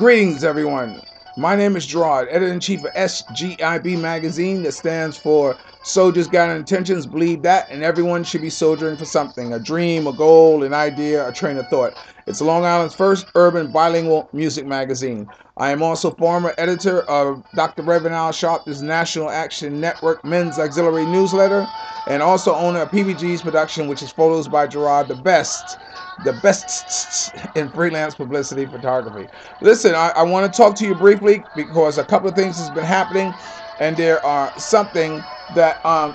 Greetings, everyone. My name is Gerard, editor-in-chief of SGIB magazine, that stands for Soldiers Got Intentions, Believe That, and everyone should be soldiering for something, a dream, a goal, an idea, a train of thought. It's Long Island's first urban bilingual music magazine. I am also former editor of Dr. Reverend Al Sharp's National Action Network Men's Auxiliary Newsletter, and also owner of PBG's production, which is Photos by Gerard, the best in freelance publicity photography. Listen, I want to talk to you briefly because a couple of things has been happening, and there is something that I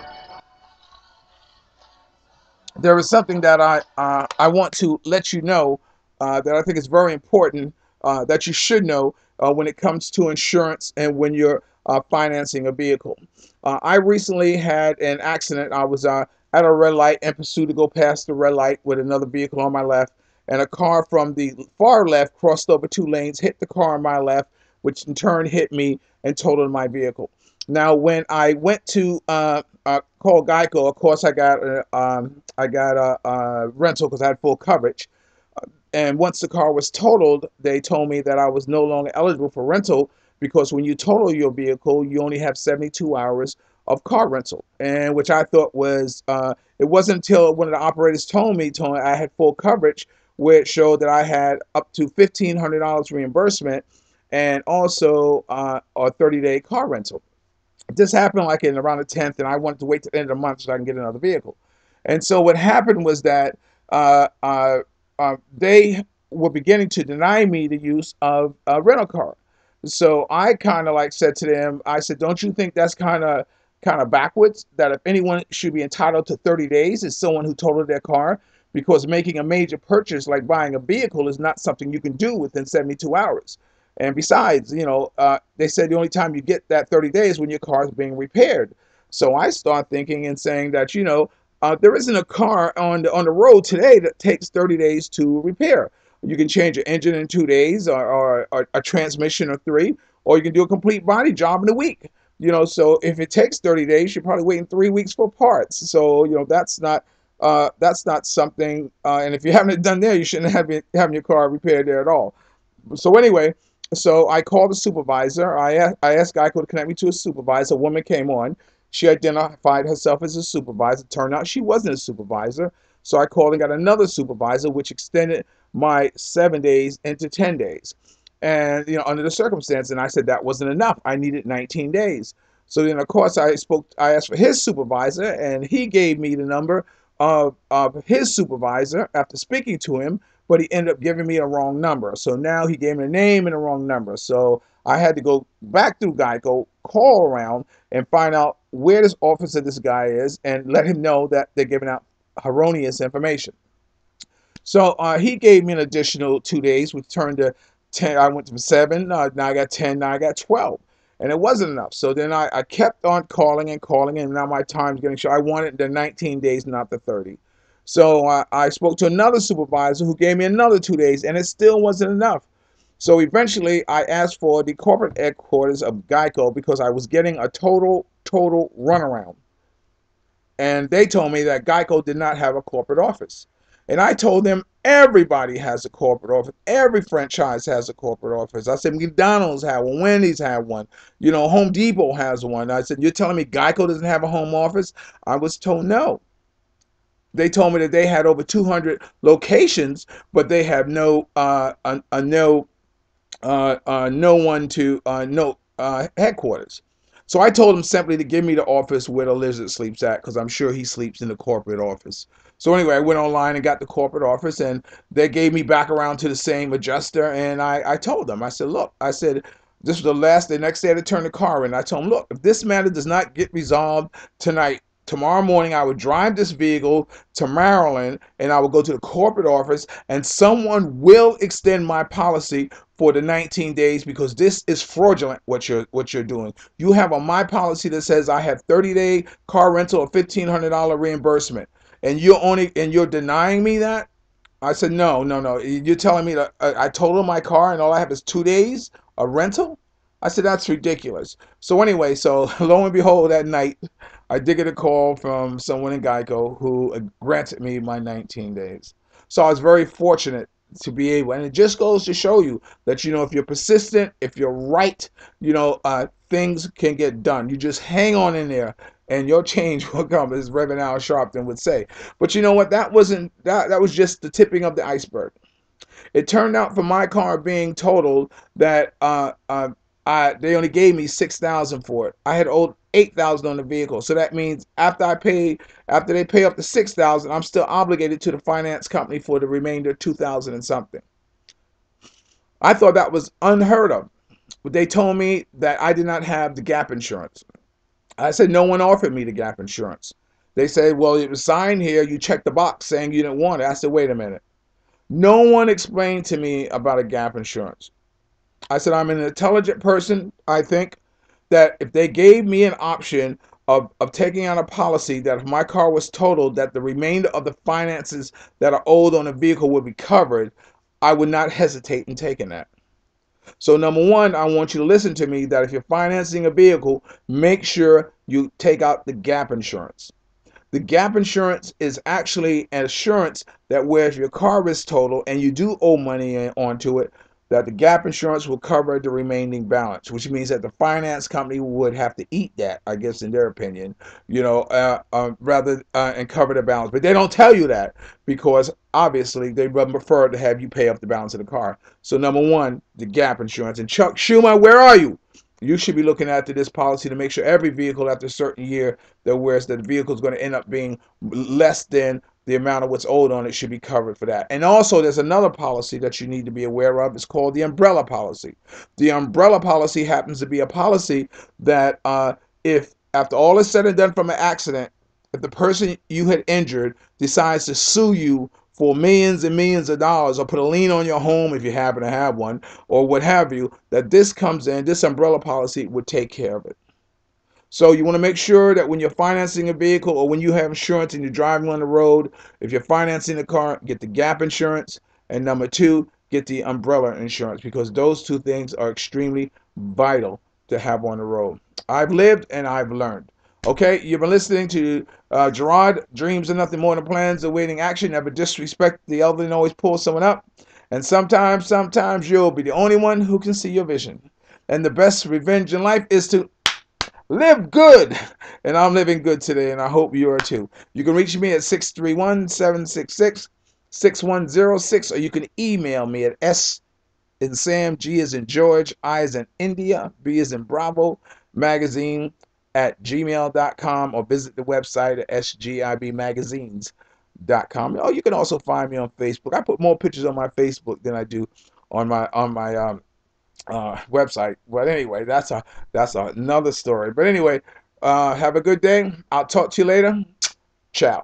want to let you know that I think is very important that you should know when it comes to insurance and when you're financing a vehicle. I recently had an accident. I was at a red light in pursuit to go past the red light with another vehicle on my left, and a car from the far left crossed over two lanes, hit the car on my left, which in turn hit me and totaled my vehicle. Now, when I went to call GEICO, of course, I got a rental because I had full coverage. And once the car was totaled, they told me that I was no longer eligible for rental because when you total your vehicle, you only have 72 hours of car rental, and which I thought was it wasn't until one of the operators told me I had full coverage, where it showed that I had up to $1,500 reimbursement and also a 30-day car rental. This happened like in around the 10th, and I wanted to wait till the end of the month so I can get another vehicle. And so what happened was that they were beginning to deny me the use of a rental car. So I kind of like said to them, I said, don't you think that's kind of backwards? That if anyone should be entitled to 30 days is someone who totaled their car, because making a major purchase like buying a vehicle is not something you can do within 72 hours. And besides, they said the only time you get that 30 days when your car is being repaired. So I start thinking and saying that, there isn't a car on the road today that takes 30 days to repair. You can change an engine in 2 days, or a transmission in 3, or you can do a complete body job in a week. So if it takes 30 days, you're probably waiting 3 weeks for parts. So that's not something. And if you haven't done there, you shouldn't have having your car repaired there at all. So anyway, so I called the supervisor. I asked GEICO to connect me to a supervisor. A woman came on. She identified herself as a supervisor. Turned out she wasn't a supervisor. So I called and got another supervisor, which extended my 7 days into 10 days. And, under the circumstance, and I said that wasn't enough. I needed 19 days. So then, of course, I asked for his supervisor, and he gave me the number of his supervisor after speaking to him, but he ended up giving me a wrong number. So now he gave me a name and a wrong number. So I had to go back through GEICO, call around, and find out where this office of this guy is and let him know that they're giving out erroneous information. So he gave me an additional 2 days, which turned to 10. I went from 7, now I got 10, now I got 12. And it wasn't enough. So then I kept on calling and calling, and now my time's getting short. I wanted the 19 days, not the 30. So I spoke to another supervisor who gave me another 2 days, and it still wasn't enough. So eventually I asked for the corporate headquarters of GEICO because I was getting a total runaround. And they told me that GEICO did not have a corporate office. And I told them everybody has a corporate office. Every franchise has a corporate office. I said McDonald's had one, Wendy's had one, Home Depot has one. I said, you're telling me GEICO doesn't have a home office? I was told no. They told me that they had over 200 locations, but they have no headquarters. So I told him simply to give me the office where the lizard sleeps at, because I'm sure he sleeps in the corporate office. So anyway, I went online and got the corporate office, and they gave me back around to the same adjuster. And I told them, I said, look, this was the next day to turn the car in. I told them, look, if this matter does not get resolved tonight, tomorrow morning I would drive this vehicle to Maryland, and I will go to the corporate office, and someone will extend my policy for the 19 days, because this is fraudulent what you're doing. You have on my policy that says I have 30-day car rental of $1,500 reimbursement, and you're denying me that? I said, no. You're telling me that I totaled my car and all I have is 2 days of rental? I said, that's ridiculous. So anyway, so lo and behold, that night, I did get a call from someone in GEICO who granted me my 19 days. So I was very fortunate to be able, and it just goes to show you that, you know, if you're persistent, if you're right, you know, things can get done. You just hang on in there and your change will come, as Reverend Al Sharpton would say. But you know what? That was just the tipping of the iceberg. It turned out for my car being totaled that they only gave me 6,000 for it. I had owed 8,000 on the vehicle, so that means after they pay up to 6,000, I'm still obligated to the finance company for the remainder 2,000 and something. I thought that was unheard of, but they told me that I did not have the gap insurance. I said no one offered me the gap insurance. They said, well, it was signed here. You checked the box saying you didn't want it. I said, wait a minute. No one explained to me about a gap insurance. I said, I'm an intelligent person. I think that if they gave me an option of taking out a policy that if my car was totaled, that the remainder of the finances that are owed on the vehicle would be covered, I would not hesitate in taking that. So number one, I want you to listen to me that if you're financing a vehicle, make sure you take out the gap insurance. The gap insurance is actually an assurance that where if your car is totaled and you do owe money onto it, that the gap insurance will cover the remaining balance, which means that the finance company would have to eat that, I guess, in their opinion, you know, and cover the balance. But they don't tell you that because obviously they would prefer to have you pay up the balance of the car. So number one, the gap insurance. And Chuck Schumer, where are you? You should be looking at this policy to make sure every vehicle after a certain year that whereas the vehicle is going to end up being less than the amount of what's owed on it should be covered for that. And also there's another policy that you need to be aware of. It's called the umbrella policy. The umbrella policy happens to be a policy that if after all is said and done from an accident, if the person you had injured decides to sue you for millions and millions of dollars or put a lien on your home if you happen to have one or what have you, that this comes in, this umbrella policy would take care of it. So you want to make sure that when you're financing a vehicle or when you have insurance and you're driving on the road, if you're financing a car, get the gap insurance. And number two, get the umbrella insurance because those two things are extremely vital to have on the road. I've lived and I've learned. Okay, you've been listening to Gerard. Dreams are nothing more than plans awaiting action. Never disrespect the elderly and always pull someone up. And sometimes you'll be the only one who can see your vision. And the best revenge in life is to live good. And I'm living good today, and I hope you are too. You can reach me at 631-766-6106, or you can email me at S in Sam, G as in George, I as in India, B as in Bravo, magazine @gmail.com, or visit the website at SGIBmagazines.com. Oh, you can also find me on Facebook. I put more pictures on my Facebook than I do on my website. But anyway, that's another story. But anyway, have a good day. I'll talk to you later. Ciao.